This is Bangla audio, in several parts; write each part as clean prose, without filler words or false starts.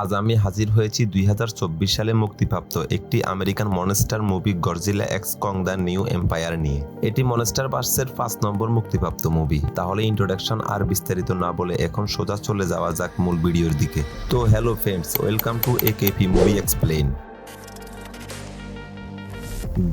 আজ আমি হাজির হয়েছি 2024 সালে মুক্তিপ্রাপ্ত একটি American monster movie Godzilla x Kong the new empire নিয়ে। এটি মনস্টার ভার্সের 5 নম্বর মুক্তিপ্রাপ্ত মুভি। তাহলে ইন্ট্রোডাকশন আর বিস্তারিত না বলে এখন সোজা চলে যাওয়া যাক মূল ভিডিওর দিকে। তো hello friends, welcome to AKP movie explain.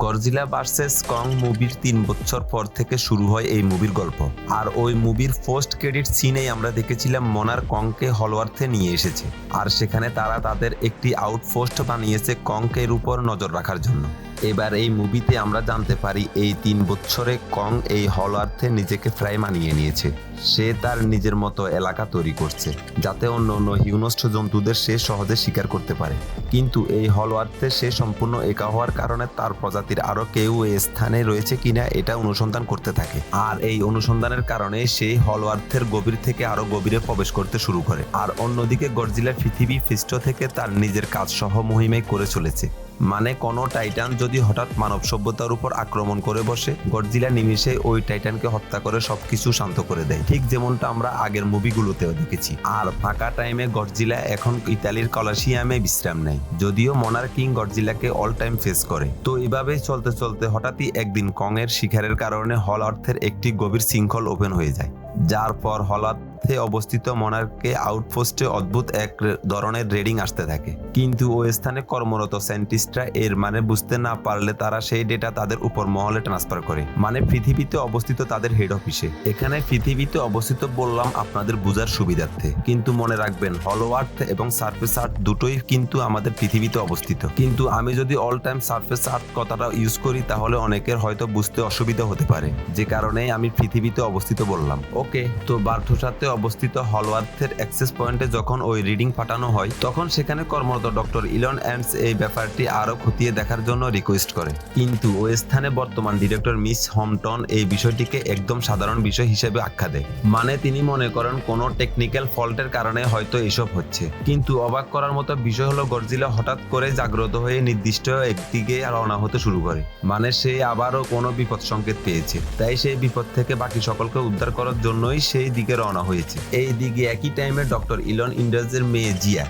Godzilla versus Kong মুভির 3 বছর পর থেকে শুরু হয় এই মুভির গল্প। আর ওই মুভির পোস্ট ক্রেডিট সিনেই আমরা দেখেছিলাম মনার কংকে হলওয়ার্থে নিয়ে এসেছে, আর সেখানে তারা তাদের একটি আউটপোস্ট বানিয়েছে কংকের উপর নজর রাখার জন্য। এবার এই মুভিতে আমরা জানতে পারি এই 3 বছরে কং এই হলওয়ার্থে নিজেকে প্রায় মানিয়ে নিয়েছে। সে তার নিজের মতো এলাকা তৈরি করছে যাতে অন্য হিংস্র জন্তুদের সে সহজে শিকার করতে পারে। কিন্তু এই হলওয়ার্থে সে সম্পূর্ণ একা হওয়ার কারণে তার প্রজাতির আরো কেউ এই স্থানে রয়েছে কিনা এটা অনুসন্ধান করতে থাকে। আর এই অনুসন্ধানের কারণে সেই হলওয়ার্থের গভীর থেকে আরো গভীরে প্রবেশ করতে শুরু করে। আর অন্যদিকে গডজিলা পৃথিবী পৃষ্ঠ থেকে তার নিজের কাজ সহ মহিমায় করে চলেছে। মানে কোনো টাইটান যদি হঠাৎ মানব সভ্যতার উপর আক্রমণ করে বসে, গডজিলা নিমিষে ওই টাইটানকে হত্যা করে সবকিছু শান্ত করে দেয়, ঠিক যেমনটা আমরা আগের মুভিগুলোতেও দেখেছি। আর ফাঁকা টাইমে গডজিলা এখন ইতালির কলাসিয়ামে বিশ্রাম নেয়, যদিও মনার কিং গডজিলাকে অল টাইম ফেস করে। তো এভাবেই চলতে চলতে হঠাৎই একদিন কং এর শিকারের কারণে হলওয়ার্থের একটি গভীর শৃঙ্খল ওপেন হয়ে যায়, যার পর হলওয়ার্থে অবস্থিত মনারকে আউটপোস্টে অদ্ভুত এক ধরনের রেডিং আসতে থাকে। কিন্তু ওই স্থানে কর্মরত সায়েন্টিস্টরা এর মানে বুঝতে না পারলে তারা সেই ডেটা তাদের উপর মহলে ট্রান্সফার করে, মানে পৃথিবীতে অবস্থিত তাদের হেড অফিসে। এখানে পৃথিবীতে অবস্থিত বললাম আপনাদের বোঝার সুবিধার্থে, কিন্তু মনে রাখবেন হলওয়ার্থ এবং সারফেস আর্থ দুটোই কিন্তু আমাদের পৃথিবীতে অবস্থিত। কিন্তু আমি যদি অল টাইম সারফেস আর্থ কথাটা ইউজ করি তাহলে অনেকের হয়তো বুঝতে অসুবিধা হতে পারে, যে কারণে আমি পৃথিবীতে অবস্থিত বললাম। ওকে, তো বার্থসাতে অবস্থিত হলওয়ার্থের অ্যাক্সেস পয়েন্টে যখন ওই রিডিং পাঠানো হয়, তখন সেখানে কর্মরত ডক্টর ইলন অ্যান্ডস এই ব্যাপারটি আরো খতিয়ে দেখার জন্য রিকোয়েস্ট করে। কিন্তু ওই স্থানে বর্তমান ডিরেক্টর মিস হমটন এই বিষয়টিকে একদম সাধারণ বিষয় হিসেবে আখ্যা দেয়। মানে তিনি মনে করেন কোনো টেকনিক্যাল ফল্টের কারণে হয়তো এসব হচ্ছে। কিন্তু অবাক করার মতো বিষয় হলো গডজিলা হঠাৎ করে জাগ্রত হয়ে নির্দিষ্ট একদিকে রওনা হতে শুরু করে। মানে সে আবারও কোনো বিপদ সংকেত পেয়েছে, তাই সেই বিপদ থেকে বাকি সকলকে উদ্ধার করার জন্যই সেই দিকে রওনা হয়েছে। এই দিকে একই টাইমে ডক্টর ইলন ইন্ডাসের মেয়ে জিয়া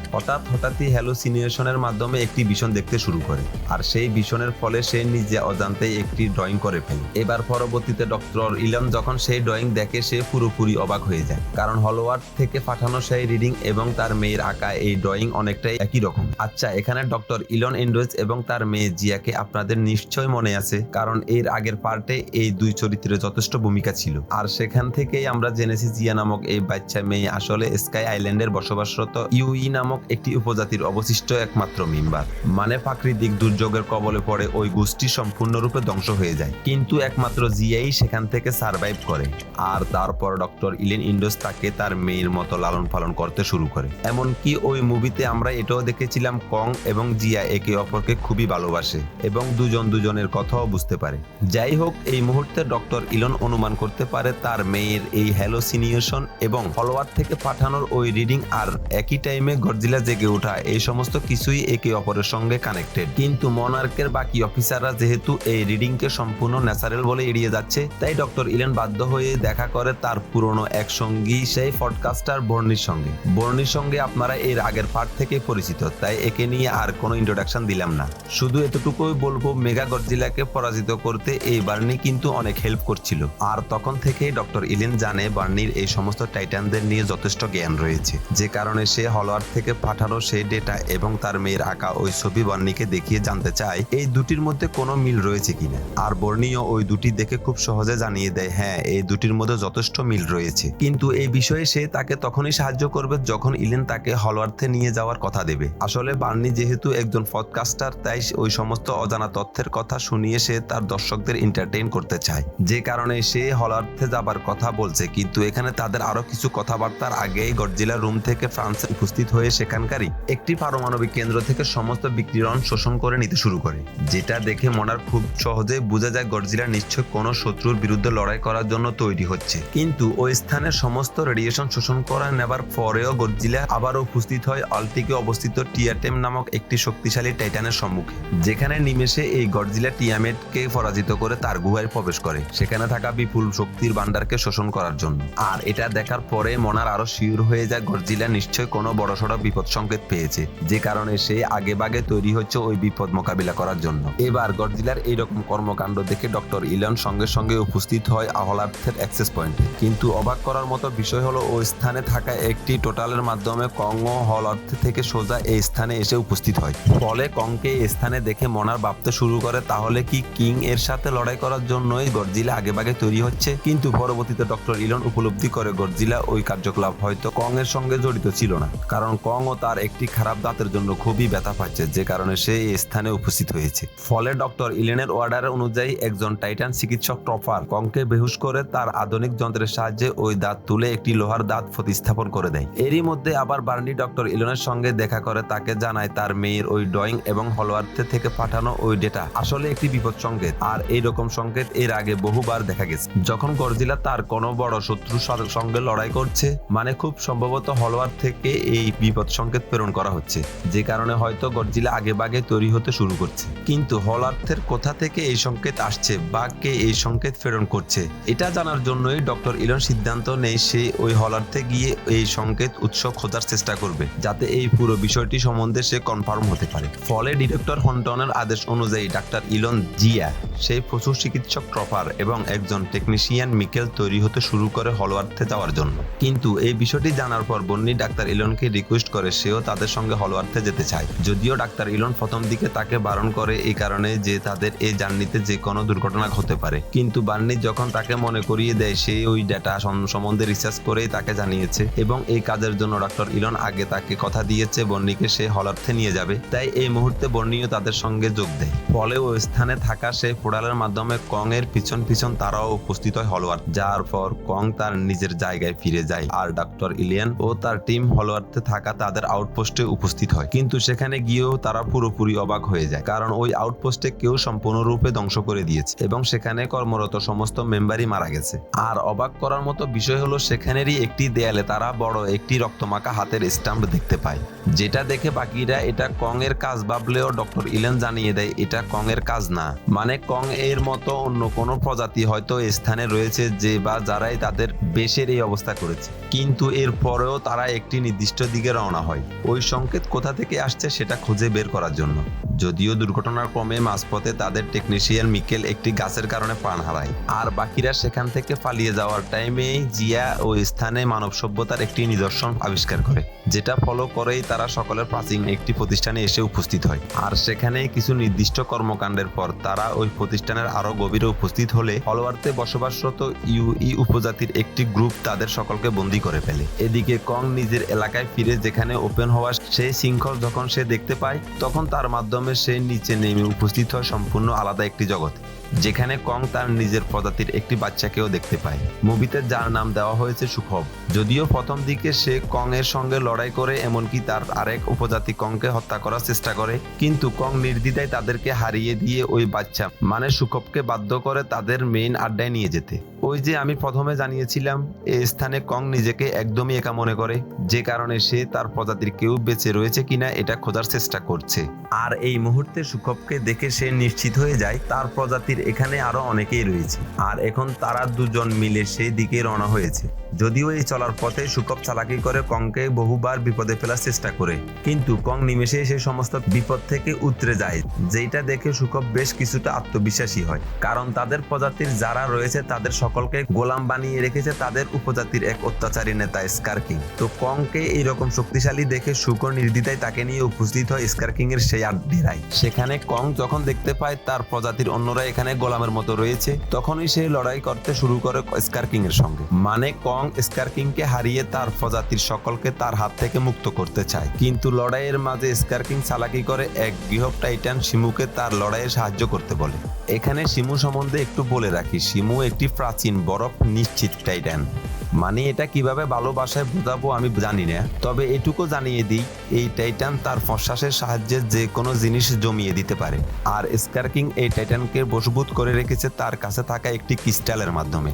হঠাৎই হ্যালুসিনেশনের মাধ্যমে একটি ভিশন দেখতে শুরু করে। আর সেই ভিশনের ফলে সে নিজে অজান্তেই একটি ড্রয়িং করে ফেলে। এবার পরবর্তীতে ডক্টর ইলন যখন সেই ড্রয়িং দেখে সে পুরোপুরি অবাক হয়ে যায়, কারণ হলওয়ার্থ থেকে পাঠানো সেই রিডিং এবং তার মেয়ের আঁকা এই ড্রয়িং অনেকটাই একই রকম। আচ্ছা, এখানে ডক্টর ইলন ইন্ডোজ এবং তার মেয়ে জিয়াকে আপনাদের নিশ্চয় মনে আছে, কারণ এর আগের পার্টে এই দুই চরিত্রের যথেষ্ট ভূমিকা ছিল। আর সেখান থেকেই আমরা জেনেছি জিয়া নামক এই বাচ্চা মেয়ে আসলে স্কাই আইল্যান্ডের বসবাসরত ইউই নামক একটি উপজাতির অবশিষ্ট একমাত্র মেম্বার। মানে প্রাকৃতিক দুর্যোগের কবলে পড়ে ওই গোষ্ঠী সম্পূর্ণরূপে ধ্বংস হয়ে যায়, কিন্তু একমাত্র জিয়াই সেখান থেকে সার্ভাইভ করে। আর তারপর ডক্টর ইলেন ইন্ডোস তাকে তার মেয়ের মতো লালন পালন করতে শুরু করে। এমনকি ওই মুভিতে আমরা এটাও দেখেছিলাম কং এবং জিয়া একে অপরকে খুবই ভালোবাসে এবং দুজনের কথাও বুঝতে পারে। যাই হোক, এই মুহূর্তে ডক্টর ইলন অনুমান করতে পারে তার মেয়ের এই হ্যালোসিনেশন এবং হলওয়ার্থ থেকে পাঠানোর ওই রিডিং আর একই টাইমে গডজিলা জেগে ওঠা এই সমস্ত কিছুই একে অপরের সঙ্গে কানেক্টেড। কিন্তু মনার্কের বাকি অফিসাররা যেহেতু এই রিডিংকে সম্পূর্ণ ন্যাচারাল বলে এড়িয়ে যাচ্ছে, তাই ডক্টর ইলেন বাধ্য হয়ে দেখা করে তার পুরনো এক সঙ্গী সেই পডকাস্টার বর্নির সঙ্গে আপনারা এর আগের পার্ট থেকে পরিচিত, তাই একে নিয়ে আর কোনো ইন্ট্রোডাকশন দিলাম না। শুধু এতটুকুই বলবো, মেগা গডজিলাকে পরাজিত করতে এই বার্নি কিন্তু অনেক হেল্প করছিল। আর তখন থেকেই ডক্টর ইলেন জানে বার্নির এই সমস্ত টাইটানদের নিয়ে যথেষ্ট জ্ঞান রয়েছে, যে কারণে সে হলওয়ার্থ থেকে পাঠানো সেই ডেটা এবং তার মেয়ের আঁকা ওই ছবি বার্নিকে দেখিয়ে জানতে চায় এই দুটির মধ্যে কোনো মিল রয়েছে কিনা। আর বর্নিও ওই দুটি দেখে খুব সহজে জানিয়ে দেয় হ্যাঁ, এই দুটির মধ্যে যথেষ্ট মিল রয়েছে। কিন্তু এই বিষয়ে সে তাকে তখনই সাহায্য করবে যখন ইলেন তাকে হলওয়ার্থে নিয়ে যাওয়ার কথা দেবে। আসলে বার্নি যেহেতু একজন পডকাস্টার, তাই ওই সমস্ত অজানা তথ্যের কথা শুনিয়ে সে তার দর্শকদের এন্টারটেইন করতে চায়, যে কারণে সে হলওয়ার্থে যাবার কথা বলছে। কিন্তু এখানে তাদের আরো কিছু কথাবার্তার আগেই গডজিলা রুম থেকে ফ্রান্সে উপস্থিত হয়ে সেখানকারই একটি পারমাণবিক কেন্দ্র থেকে সমস্ত বিকিরণ শোষণ করে নিতে শুরু করে, যেটা দেখে মনার খুব সহজেই বোঝা যায় গডজিলা নিশ্চয় কোনো শত্রুর বিরুদ্ধে লড়াই করার জন্য তৈরি হচ্ছে। কিন্তু ওই স্থানের সমস্ত রেডিয়েশন শোষণ করে নেবার পরেও গডজিলা আবারও উপস্থিত হয় আল্টিকে অবস্থিত টিয়াটেম নামক একটি শক্তিশালী টাইটানের সম্মুখে, যেখানে নিমেষে এই গডজিলা টিয়ামেটকে পরাজিত করে তার গুহায় প্রবেশ করে, সেখানে থাকা বিপুল শক্তির ভান্ডারকে শোষণ করার জন্য। আর এটা দেখা দেখার পরে মনার আরো শিওর হয়ে যায় গডজিলা নিশ্চয়ই কোনো বড়সড় বিপদ সংকেত পেয়েছে, যে কারণে সে আগে ভাগে তৈরি হচ্ছে ওই বিপদ মোকাবিলা করার জন্য। এবার গডজিলার এইরকম কর্মকাণ্ড দেখে ডক্টর ইলন সঙ্গে সঙ্গে উপস্থিত হয় হলআর্থের অ্যাক্সেস পয়েন্টে। কিন্তু অবাক করার মতো বিষয় হলো ওই স্থানে থাকা একটি টোটালের মাধ্যমে কং ও হলআর্থ থেকে সোজা এই স্থানে এসে উপস্থিত হয়। ফলে কংকে এই স্থানে দেখে মনার ভাবতে শুরু করে তাহলে কি কিং এর সাথে লড়াই করার জন্যই গডজিলা আগে ভাগে তৈরি হচ্ছে। কিন্তু পরবর্তীতে ডক্টর ইলন উপলব্ধি করে গডজিলা ওই কার্যকলাপ হয়তো কং এর সঙ্গে জড়িত ছিল না, কারণ কং ও তার একটি খারাপ দাঁতের জন্য খুবই ব্যথা পাচ্ছে, যে কারণে সে এই স্থানে উপস্থিত হয়েছে। ফলে ডক্টর ইলেনের অর্ডার অনুযায়ী একজন টাইটান চিকিৎসক ট্রপার কংকে বেহুশ করে তার আধুনিক যন্ত্রের সাহায্যে ওই দাঁত তুলে একটি লোহার দাঁত প্রতিস্থাপন করে দেয়। এরই মধ্যে আবার বার্নি ডক্টর ইলনের সঙ্গে দেখা করে তাকে জানায় তার মেয়ের ওই ড্রয়িং এবং হলওয়ার্থ থেকে পাঠানো ওই ডেটা আসলে একটি বিপদ সংকেত, আর এইরকম সংকেত এর আগে বহুবার দেখা গেছে। যখন গডজিলা তার কোনো বড় শত্রুর সঙ্গে লড়াই করছে, মানে খুব সম্ভবত হলওয়ার্থ থেকে এই বিপদ সংকেত প্রেরণ করা হচ্ছে, যে কারণে হয়তো গডজিলা আগে ভাগে তৈরি হতে শুরু করছে। কিন্তু হলওয়ার্থের কোথা থেকে এই সংকেত আসছে বা কে এই সংকেত প্রেরণ করছে, এটা জানার জন্যই ডক্টর ইলন সিদ্ধান্ত নেয় সে ওই হলআর্থে গিয়ে এই সংকেত উৎস খোঁজার চেষ্টা করবে, যাতে এই পুরো বিষয়টি সম্বন্ধে সে কনফার্ম হতে পারে। ফলে ডিরেক্টর হন্টনের আদেশ অনুযায়ী ডাক্তার ইলন জিয়া, সেই পশু চিকিৎসক ট্রপার এবং একজন টেকনিশিয়ান মিকেল তৈরি হতে শুরু করে হলওয়ার্থে যাওয়ার জন্য। কিন্তু এই বিষয়টি জানার পর বন্নি ডাক্তার ইলনকে রিকোয়েস্ট করে সেও তাদের সঙ্গে হলওয়ার্থে যেতে চায়, যদিও ডাক্তার ইলন প্রথম দিকে তাকে বারণ করে এই কারণে যে তাদের এই জার্নিতে যে কোনো দুর্ঘটনা হতে পারে। কিন্তু বার্নি যখন তাকে মনে করিয়ে দেয় সে ওই ডেটা সম্বন্ধে রিসার্চ করেই তাকে জানিয়েছে এবং এই কাজের জন্য ডক্টর ইলন আগে তাকে কথা দিয়েছে বন্নিকে সে হলআর্থে নিয়ে যাবে, তাই এই মুহূর্তে বন্নিও তাদের সঙ্গে যোগ দেয়। ফলে ওই স্থানে থাকা সেই পোর্টালের মাধ্যমে কং এর পিছন পিছন তারাও উপস্থিত হয় হলওয়ার্থ, যার পর কং তার নিজের জায়গায় ফিরে যায় আর ডক্টর ইলিয়ান ও তার টিম হলওয়ার্থে থাকা তাদের আউটপোস্টে উপস্থিত হয়। কিন্তু সেখানে গিয়েও তারা পুরোপুরি অবাক হয়ে যায়, কারণ ওই আউটপোস্টে কেউ সম্পূর্ণরূপে ধ্বংস করে দিয়েছে এবং সেখানে কর্মরত সমস্ত মেম্বারই মারা গেছে। আর অবাক করার মতো বিষয় হলো সেখানেরই একটি দেয়ালে তারা বড় একটি রক্তমাখা হাতের স্ট্যাম্প দেখতে পায়, যেটা দেখে বাকিরা এটা কং এর কাজ ভাবলেও ডক্টর ইলেন জানিয়ে দেয় এটা কং এর কাজ না, মানে কং এর মতো অন্য কোনো প্রজাতি হয়তো এই স্থানে রয়েছে যে বা যারাই তাদের বেশের এই অবস্থা করেছে। কিন্তু এর পরেও তারা একটি নির্দিষ্ট দিকে রওনা হয় ওই সংকেত কোথা থেকে আসছে সেটা খুঁজে বের করার জন্য। যদিও দুর্ঘটনার ক্রমে মাঝপথে তাদের টেকনিশিয়ান মিকেল একটি গাছের কারণে প্রাণ হারায়, আর বাকিরা সেখান থেকে পালিয়ে যাওয়ার টাইমে জিয়া ওই স্থানে মানব সভ্যতার একটি নিদর্শন আবিষ্কার করে, যেটা ফলো করেই তারা সকলের প্রাচীন একটি প্রতিষ্ঠানে এসে উপস্থিত হয়। আর সেখানে কিছু নির্দিষ্ট কর্মকাণ্ডের পর তারা ওই প্রতিষ্ঠানের আরো গভীরে উপস্থিত হলে হলওয়ার্থে বসবাসরত ইউই উপজাতির একটি গ্রুপ তাদের সকলকে বন্দী করে ফেলে। এদিকে কং নিজের এলাকায় ফিরে যেখানে ওপেন হওয়া সেই শৃঙ্খল যখন সে দেখতে পায়, তখন তার মাধ্যমে সে নিচে নেমে উপস্থিত হয় সম্পূর্ণ আলাদা একটি জগতে, যেখানে কং তার নিজের প্রজাতির একটি বাচ্চাকেও দেখতে পায়, মুভিতে যার নাম দেওয়া হয়েছে সুখব। যদিও প্রথম দিকে সে কং এর সঙ্গে লড়াই করে এমনকি তার আরেক উপজাতি কংকে হত্যা করার চেষ্টা করে, কিন্তু কং নির্দ্বিধায় তাদেরকে হারিয়ে দিয়ে ওই বাচ্চা মানে সুখবকে বাধ্য করে তাদের মেইন আড্ডায় নিয়ে যেতে। ওই যে আমি প্রথমে জানিয়েছিলাম এই স্থানে কং নিজেকে একদমই একা মনে করে, যে কারণে সে তার প্রজাতির কেউ বেঁচে রয়েছে কিনা এটা খোঁজার চেষ্টা করছে। আর এই মুহূর্তে সুখবকে দেখে সে নিশ্চিত হয়ে যায় তার প্রজাতির এখানে আরো অনেকেই রয়েছে, আর এখন তারা দুজন মিলে সেই দিকে রওনা হয়েছে। যদিও এই চলার পথে সুখব চালাকি করে কংকে বহুবার বিপদে ফেলার চেষ্টা করে, কিন্তু কং নিমেষে সেই সমস্ত বিপদ থেকে উতরে যায়, যেটা দেখে সুখব বেশ কিছুটা আত্মবিশ্বাসী হয়, কারণ তাদের প্রজাতির যারা রয়েছে তাদের সকলকে গোলাম বানিয়ে রেখেছে তাদের উপজাতির এক অত্যাচারী নেতা স্কার কিং। তো কংকে এইরকম শক্তিশালী দেখে সুকর নির্দ্বিধায় তাকে নিয়ে উপস্থিত হয় স্কার কিং এর সেই আড্ডায়। সেখানে কং যখন দেখতে পায় তার প্রজাতির অন্যরা এখানে গোলামের মতো রয়েছে, তখনই সে লড়াই করতে শুরু করে স্কার কিং এর সঙ্গে, মানে কং স্কার কিংকে হারিয়ে তার প্রজাতির সকলকে তার হাত থেকে মুক্ত করতে চায়। কিন্তু লড়াইয়ের মাঝে স্কার কিং চালাকি করে এক গৃহ টাইটান শিমুকে তার লড়াইয়ে সাহায্য করতে বলে। এখানে শিমু সম্বন্ধে একটু বলে রাখি, শিমু একটি প্রাচীন বরফ নিশ্চিত টাইটান, মানে এটা কিভাবে ভালোবাসায় বোঝাবো আমি জানি না, তবে এটুকু জানিয়ে দিই এই টাইটান তার প্রশ্বাসের সাহায্যে যে কোনো জিনিস জমিয়ে দিতে পারে, আর স্কার কিং এই টাইটানকে বশীভূত করে রেখেছে তার কাছে থাকা একটি ক্রিস্টালের মাধ্যমে।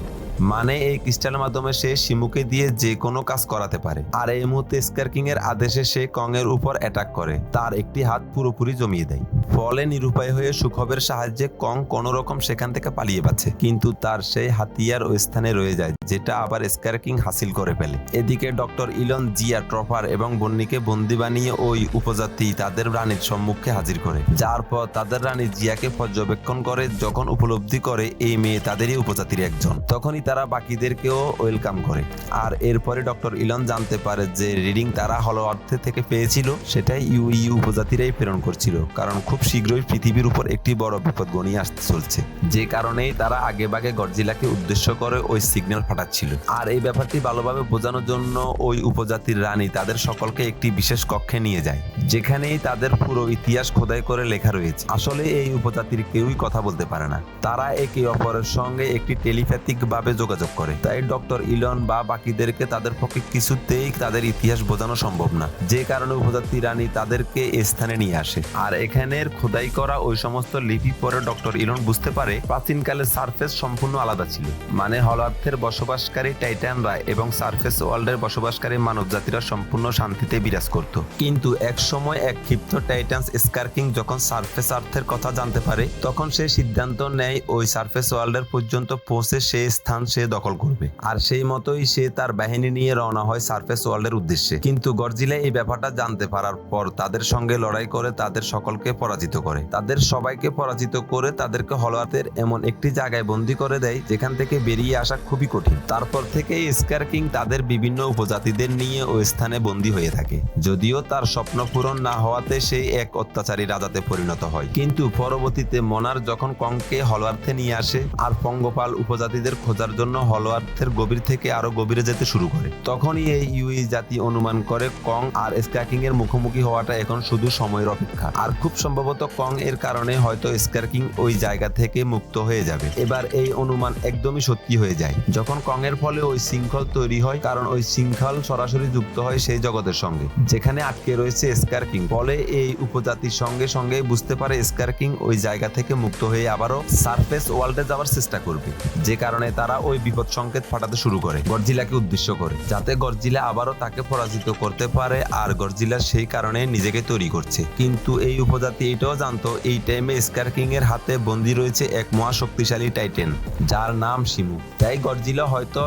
মানে এই ক্রিস্টালের মাধ্যমে সে শিমুকে দিয়ে যে কোনো কাজ করাতে পারে। আর এই মুহূর্তে স্কার কিং এর আদেশে সে কং এর উপর অ্যাটাক করে, তার একটি হাত পুরোপুরি জমিয়ে দেয়। ফলে নিরুপায় হয়ে সুখবের সাহায্যে কং কোন রকম সেখান থেকে পালিয়ে বাঁচে, কিন্তু তার সেই হাতিয়ার ওই স্থানে রয়ে যায়, যেটা আবার স্কার কিং হাসিল করে ফেলে। এদিকে ডক্টর ইলন, জিয়া, ট্রপার এবং বন্নিকে বন্দি বানিয়ে ওই উপজাতি তাদের রানীর সম্মুখে হাজির করে, যার পর তাদের রানী জিয়াকে পর্যবেক্ষণ করে। যখন উপলব্ধি করে এই মেয়ে তাদেরই উপজাতির একজন, তখনই তারা বাকিদেরকেও ওয়েলকাম করে। আর এরপরে ডক্টর ইলন জানতে পারে যে রিডিং তারা হলওয়ার্থে থেকে পেয়েছিল সেটাই ইউই উপজাতিরাই প্রেরণ করছিল, কারণ খুব শীঘ্রই পৃথিবীর উপর একটি বড় বিপদ ঘনিয়ে আসতে চলছে, যে কারণেই তারা আগেভাগে গডজিলাকে উদ্দেশ্য করে ওই সিগন্যাল পাঠাচ্ছিল। আর এই ব্যাপারটি ভালোভাবে বোঝানোর জন্য ওই উপজাতির রানী তাদের সকলকে একটি বিশেষ কক্ষে নিয়ে যায়, যেখানেই তাদের পুরো ইতিহাস খোদাই করে লেখা রয়েছে। আসলে এই উপজাতির কেউই কথা বলতে পারে না, তারা একে অপরের সঙ্গে একটি টেলিপ্যাথিক ভাবে যোগাযোগ করে। তাই ডক্টর ইলন বা বাকিদেরকে তাদের পক্ষে কিছুতেই তাদের ইতিহাস বোঝানো সম্ভব না, যে কারণে উপজাতি রানী তাদেরকে এই স্থানে নিয়ে আসে। আর এখানের খোদাই করা ওই সমস্ত লিপি পরে ডক্টর ইলন বুঝতে পারে প্রাচীনকালে সারফেস সম্পূর্ণ আলাদা ছিল, মানে হলওয়ার্থের বসবাসকারী টাইটানরা এবং সারফেস ওয়ার্ল্ডের বসবাসকারী মানব জাতিরা সম্পূর্ণ শান্তিতে বিরাজ করত। কিন্তু এক সময় এক ক্ষিপ্ত টাইটান্স স্কার কিং যখন সারফেস আর্থের কথা জানতে পারে, তখন সে সিদ্ধান্ত নেয় ওই সারফেস ওয়ার্ল্ডের পর্যন্ত পৌঁছে সেই স্থান সে দখল করবে। আর সেই মতোই সে তার বাহিনী নিয়ে রওনা হয় সারফেস ওয়ার্ল্ডের উদ্দেশ্যে। কিন্তু গডজিলা এই ব্যাপারটা জানতে পারার পর তাদের সঙ্গে লড়াই করে তাদের সকলকে পরাজিত করে। তাদের সবাইকে পরাজিত করে তাদেরকে হলওয়ার্থের এমন একটি জায়গায় বন্দী করে দেয় যেখান থেকে বেরিয়ে আসা খুবই কঠিন। তারপর থেকেই স্কার কিং তাদের বিভিন্ন উপজাতিদের নিয়ে ওই স্থানে বন্দী হয়ে থাকে, যদিও তার স্বপ্ন পূরণ না হওয়াতে সেই এক অত্যাচারী রাজাতে পরিণত হয়। কিন্তু পরবর্তীতে মনার যখন কংকে হলওয়ার্থে নিয়ে আসে আর পঙ্গপাল উপজাতিদের খোঁজার জন্য হলওয়ার্থের গভীর থেকে আরো গভীরে যেতে শুরু করে, তখনই এই ইউই জাতি অনুমান করে কং আর স্কার কিং এর মুখোমুখি হওয়াটা এখন শুধু সময়ের অপেক্ষা। আর খুব সম্ভবত কং এর কারণে হয়তো স্কার কিং ওই জায়গা থেকে মুক্ত হয়ে যাবে। এবার এই অনুমান একদমই সত্যি হয়ে যায় যখন কং এর ফলে ওই শৃঙ্খল তৈরি হয়, কারণ ওই শৃঙ্খল সরাসরি যুক্ত হয় সেই জগতের সঙ্গে যেখানে আটকে রয়েছে স্কার কিং। ফলে এই উপজাতির সঙ্গে সঙ্গে বুঝতে পারে স্কার কিং ওই জায়গা থেকে মুক্ত হয়ে আবারও সারফেস ওয়ার্ল্ডে যাওয়ার চেষ্টা করবে, যে কারণে তারা ওই বিপদ সংকেত পাঠাতে শুরু করে গডজিলাকে উদ্দেশ্য করে, যাতে গডজিলা আবারও তাকে পরাজিত করতে পারে। আর গডজিলা সেই কারণে নিজেকে তৈরি করছে। কিন্তু এই উপজাতি এটাও জানতো এই টাইমে স্কার কিং এর হাতে বন্দী রয়েছে এক মহাশক্তিশালী টাইটেন যার নাম শিমু। তাই গডজিলা হয়তো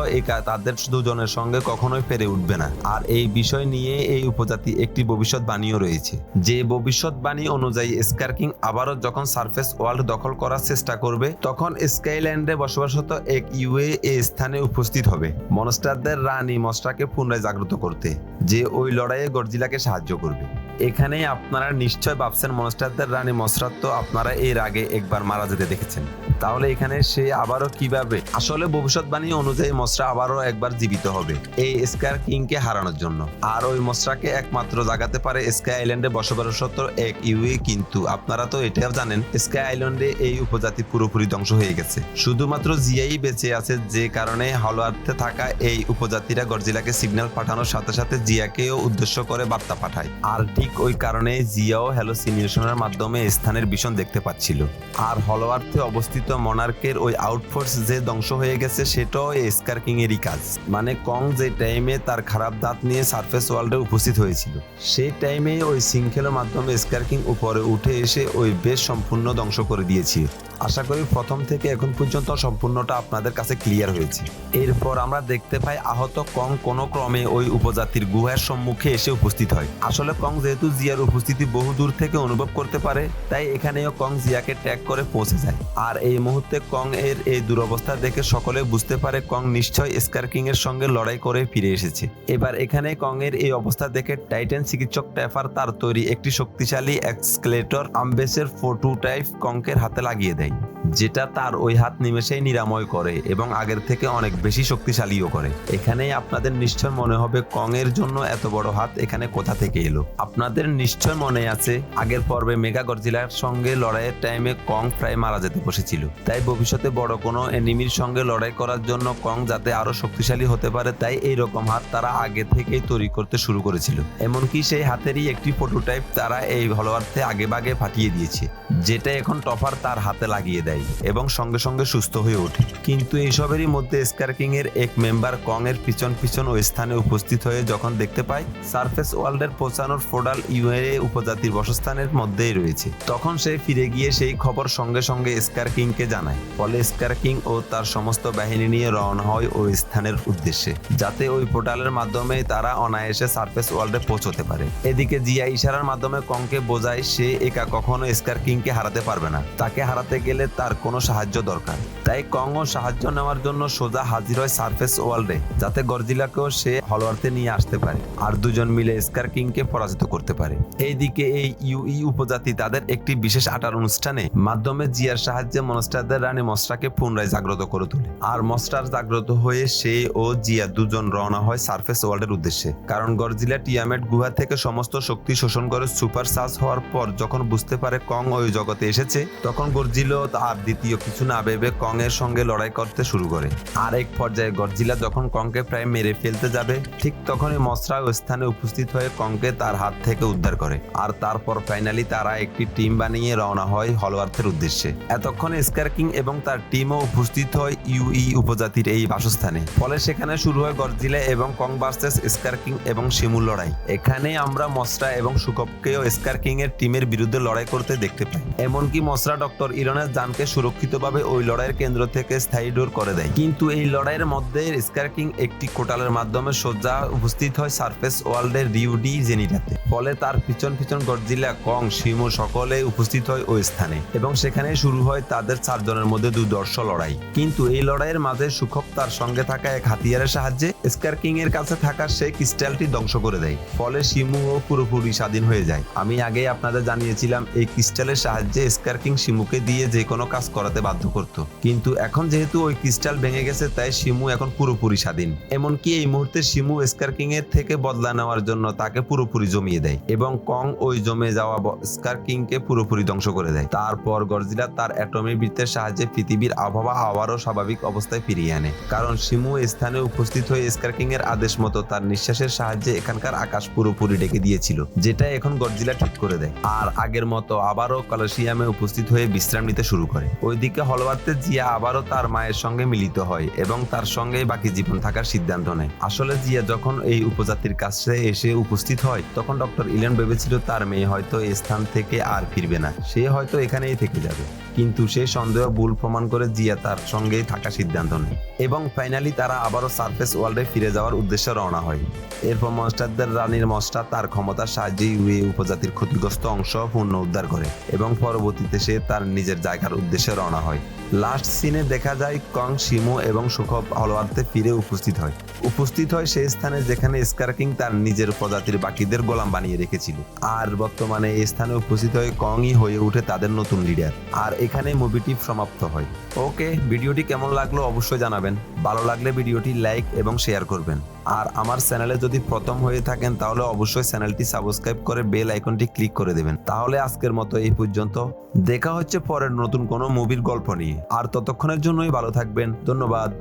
তাদের দুজনের সঙ্গে কখনোই পেরে উঠবে না। আর এই বিষয় নিয়ে এই উপজাতি একটি ভবিষ্যৎবাণীও রয়েছে, যে ভবিষ্যৎবাণী অনুযায়ী স্কার কিং আবারও যখন সারফেস ওয়ার্ল্ড দখল করার চেষ্টা করবে, তখন স্কাইল্যান্ডে বসবাসরত এক ইউএ এই স্থানে উপস্থিত হবে মনস্টারদের রানী মসরাকে পুনরায় জাগ্রত করতে, যে ওই লড়াইয়ে গডজিলাকে সাহায্য করবে। এখানেই আপনারা নিশ্চয় ভাবছেন মনস্টারদের রানী মসরাত তো আপনারা এর আগে একবার মারা যেতে দেখেছেন, তাহলে এখানে সে আবারও কিভাবে? আসলে ভবিষ্যৎবাণী অনুযায়ী মসরা আবারও একবার জীবিত হবে এই স্কার কিংকে হারানোর জন্য। আর ওই মসরাকে একমাত্র জাগাতে পারে স্কাই আইল্যান্ডে বসবাসরত এক ইউএ। কিন্তু আপনারা তো এটাও জানেন স্কাই আইল্যান্ডে এই উপজাতি পুরোপুরি ধ্বংস হয়ে গেছে, শুধুমাত্র জিয়াই বেঁচে আছে, যে কারণে হলওয়ার্থে থাকা এই উপজাতিরা গডজিলাকে সিগন্যাল পাঠানোর সাথে সাথে জিয়াকেও উদ্দেশ্য করে বার্তা পাঠায়। আর ঠিক ওই কারণে জিয়াও হ্যালোসিনেশনের মাধ্যমে স্থানের ভীষণ দেখতে পাচ্ছিল। আর হলওয়ার্থে অবস্থিত মনার্কের ওই আউটফোর্স যে ধ্বংস হয়ে গেছে সেটাও এই স্কার কিং এরই কাজ। মানে কং যে টাইমে তার খারাপ দাঁত নিয়ে সারফেস ওয়ার্ল্ডে উপস্থিত হয়েছিল, সেই টাইমে ওই শৃঙ্খলের মাধ্যমে স্কার কিং উপরে উঠে এসে ওই বেশ সম্পূর্ণ ধ্বংস করে দিয়েছে। আশা করি প্রথম থেকে এখন পর্যন্ত সম্পূর্ণটা আপনাদের কাছে ক্লিয়ার হয়েছে। এরপর আমরা দেখতে পাই আহত কং কোনো ক্রমে ওই উপজাতির গুহার সম্মুখে এসে উপস্থিত হয়। আসলে কং যেহেতু জিয়ার উপস্থিতি বহু দূর থেকে অনুভব করতে পারে, তাই এখানেও কং জিয়াকে ট্যাগ করে পৌঁছে যায়। আর এই মুহূর্তে কং এর এই দুরবস্থা দেখে সকলে বুঝতে পারে কং নিশ্চয় স্কার কিং এর সঙ্গে লড়াই করে ফিরে এসেছে। এবার এখানে কং এর এই অবস্থা দেখে টাইটান চিকিৎসক ট্যাফার তার তৈরি একটি শক্তিশালী এক্সক্লেটর আম্বেসের প্রোটোটাইপ কংকের হাতে লাগিয়ে দেয়, যেটা তার ওই হাত নিমেষেই নিরাময় করে এবং আগের থেকে অনেক বেশি শক্তিশালীও করে। এখানেই আপনাদের নিশ্চয় মনে হবে কং এর জন্য এত বড় হাত এখানে কোথা থেকে এলো। আপনাদের নিশ্চয় মনে আছে আগের পর্বে মেগা গডজিলার সঙ্গে লড়াইয়ের টাইমে কং প্রায় মারা যেতে বসেছিল। তাই ভবিষ্যতে বড় কোনো এনিমির সঙ্গে লড়াই করার জন্য কং যাতে আরো শক্তিশালী হতে পারে, তাই এইরকম হাত তারা আগে থেকেই তৈরি করতে শুরু করেছিল। এমনকি সেই হাতেরই একটি প্রোটোটাইপ তারা এই হলওয়ার্থে আগে ভাগে ফাটিয়ে দিয়েছে, যেটা এখন টপার তার হাতে লাগিয়ে দেয়। যায় এবং সঙ্গে সঙ্গে সুস্থ হয়ে ওঠে। কিন্তু এইসবেরই মধ্যে স্কার কিং এর এক মেম্বার কং এর পিছন পিছন ওই স্থানে উপস্থিত হয়ে যখন দেখতে পায় সারফেস ওয়ার্ল্ডের পৌঁছানোর ফোডাল ইউএ উপজাতির বাসস্থানের মধ্যেই রয়েছে, তখন সে ফিরে গিয়ে সেই খবর সঙ্গে সঙ্গে স্কার কিংকে জানায়। ফলে স্কার কিং ও তার সমস্ত বাহিনী নিয়ে রওনা হয় ওই স্থানের উদ্দেশ্যে, যাতে ওই পোর্টালের মাধ্যমে তারা অনায়াসে সারফেস ওয়ার্ল্ডে পৌঁছতে পারে। এদিকে জিয়া ইশারার মাধ্যমে কংকে বোঝায় সে একা কখনো স্কার কিংকে হারাতে পারবে না, তাকে হারাতে গেলে তার কোনো সাহায্য দরকার। তাই কং ও সাহায্য নেওয়ার জন্য সোজা হাজির হয় সারফেস ওয়ার্ল্ডে, যাতে গডজিলাকেও সে হলওয়ার্থে নিয়ে আসতে পারে আর দুজন মিলে স্কার কিংকে পরাজিত করতে পারে। এইদিকে এই ইউই উপজাতি তাদের একটি বিশেষ আটার অনুষ্ঠানে মাধ্যমে জিয়ার সাহায্যে মনস্টারদের রানী মসরাকে পুনরায় জাগ্রত করে তোলে। আর মসরার জাগ্রত হয়ে সে ও জিয়া দুজন রওনা হয় সারফেস ওয়ার্ল্ডের উদ্দেশ্যে, কারণ গডজিলা টিয়ামেট গুহা থেকে সমস্ত শক্তি শোষণ করে সুপার চার্জ হওয়ার পর যখন বুঝতে পারে কং ওই জগতে এসেছে, তখন গডজিলা আর দ্বিতীয় কিছু না ভেবে কং এর সঙ্গে লড়াই করতে শুরু করে। আর এক পর্যায়ে গডজিলা যখন কংকে প্রায় মেরে ফেলতে যাবে, ঠিক তখনই মসরা ওই স্থানে উপস্থিত হয়ে কংকে তার হাত থেকে উদ্ধার করে। আর তারপর ফাইনালি তারা একটি টিম বানিয়ে রওনা হয় হলওয়ার্থের উদ্দেশ্যে। এতক্ষণে স্কার কিং এবং তার টিমও উপস্থিত হয় ইউই উপজাতির এই বাসস্থানে। ফলে সেখানে শুরু হয় গডজিলা এবং কং ভার্সেস স্কার কিং এবং শিমুর লড়াই। এখানে আমরা মসরা এবং সুকপকেও স্কার কিং এর টিমের বিরুদ্ধে লড়াই করতে দেখতে পাই। এমনকি মসরা ডক্টর ইরনের জানকে সুরক্ষিতভাবে ওই লড়াইয়ের কেন্দ্র থেকে স্থায়ী ডোর করে দেয়। কিন্তু এই লড়াইয়ের মধ্যে স্কার কিং একটি কোটালের মাধ্যমে সোজা উপস্থিত হয় সারফেস ওয়ার্ল্ডের রিউডি জেনিটাতে। ফলে তার পিছন পিছন গডজিলা, কং, শিমু সকলে উপস্থিত হয় ওই স্থানে এবং সেখানে শুরু হয় তাদের চারজনের মধ্যে দুর্ধর্ষ লড়াই। কিন্তু এই লড়াইয়ের মাঝে সুখপ তার সঙ্গে থাকা এক হাতিয়ারের সাহায্যে স্কার কিং এর কাছে থাকা সেই ক্রিস্টালটি ধ্বংস করে দেয়। ফলে শিমুও পুরোপুরি স্বাধীন হয়ে যায়। আমি আগেই আপনাদের জানিয়েছিলাম এই ক্রিস্টালের সাহায্যে স্কার কিং শিমুকে দিয়ে যে কোনো কাজ করাতে বাধ্য করত, কিন্তু এখন যেহেতু ওই ক্রিস্টাল ভেঙে গেছে তাই শিমু এখন পুরোপুরি স্বাধীন। এমনকি এই মুহূর্তে শিমু স্কার কিং এর থেকে বদলা নেওয়ার জন্য তাকে পুরোপুরি জমিয়ে দেয় এবং কং ওই জমে যাওয়া স্কার কিং কে পুরোপুরি ধ্বংস করে দেয়। তারপর গডজিলা তার অ্যাটমিক বৃত্তের সাহায্যে পৃথিবীর আবহাওয়া আবারও স্বাভাবিক অবস্থায় ফিরিয়ে আনে, কারণ শিমু এই স্থানে উপস্থিত হয়ে স্কার কিং এর আদেশ মতো তার নিঃশ্বাসের সাহায্যে এখানকার আকাশ পুরোপুরি ঢেকে দিয়েছিল, যেটা এখন গডজিলা ঠিক করে দেয়। আর আগের মতো আবারও কলসিয়ামে উপস্থিত হয়ে বিশ্রাম নিতে শুরু করে। ওইদিকে হলওয়ার্থে জিয়া আবারও তার মায়ের সঙ্গে মিলিত হয় এবং তার সঙ্গে বাকি জীবন থাকার সিদ্ধান্ত নেয়। আসলে জিয়া যখন এই উপজাতির কাছে এসে উপস্থিত হয় তখন ডক্টর ইলেন ভেবেছিল তার মেয়ে হয়তো এই স্থান থেকে আর ফিরবে না, সে হয়তো এখানেই থেকে যাবে। কিন্তু সে সন্দেহ ভুল প্রমাণ করে জিয়া তার সঙ্গেই থাকার সিদ্ধান্ত নেয় এবং ফাইনালি তারা আবারও সারফেস ওয়ার্ল্ডে ফিরে যাওয়ার উদ্দেশ্যে রওনা হয়। এরপর মনস্টারদের রানীর মসরা তার ক্ষমতার সাহায্যে ইউএ উপজাতির ক্ষতিগ্রস্ত অংশ পূর্ণ উদ্ধার করে এবং পরবর্তীতে সে তার নিজের জায়গার উদ্দেশ্যে রওনা হয়। লাস্ট সিনে দেখা যায় কং, শিমু এবং সুখপ হলওয়ার্থে ফিরে উপস্থিত হয় সেই স্থানে যেখানে স্কার কিং তার নিজের প্রজাতির বাকিদের গোলাম বানিয়ে রেখেছিল। আর বর্তমানে এই স্থানে উপস্থিত হয়ে কংই হয়ে ওঠে তাদের নতুন লিডার। আর এখানে মুভিটি সমাপ্ত হয়। ওকে, ভিডিওটি কেমন লাগলো অবশ্যই জানাবেন। ভালো লাগলে ভিডিওটি লাইক এবং শেয়ার করবেন। আর আমার চ্যানেলে যদি প্রথম হয়ে থাকেন তাহলে অবশ্যই চ্যানেলটি সাবস্ক্রাইব করে বেল আইকনটি ক্লিক করে দেবেন। তাহলে আজকের মতো এই পর্যন্ত, দেখা হচ্ছে পরের নতুন কোনো মুভির গল্প নিয়ে। আর ততক্ষণের জন্যই ভালো থাকবেন। ধন্যবাদ।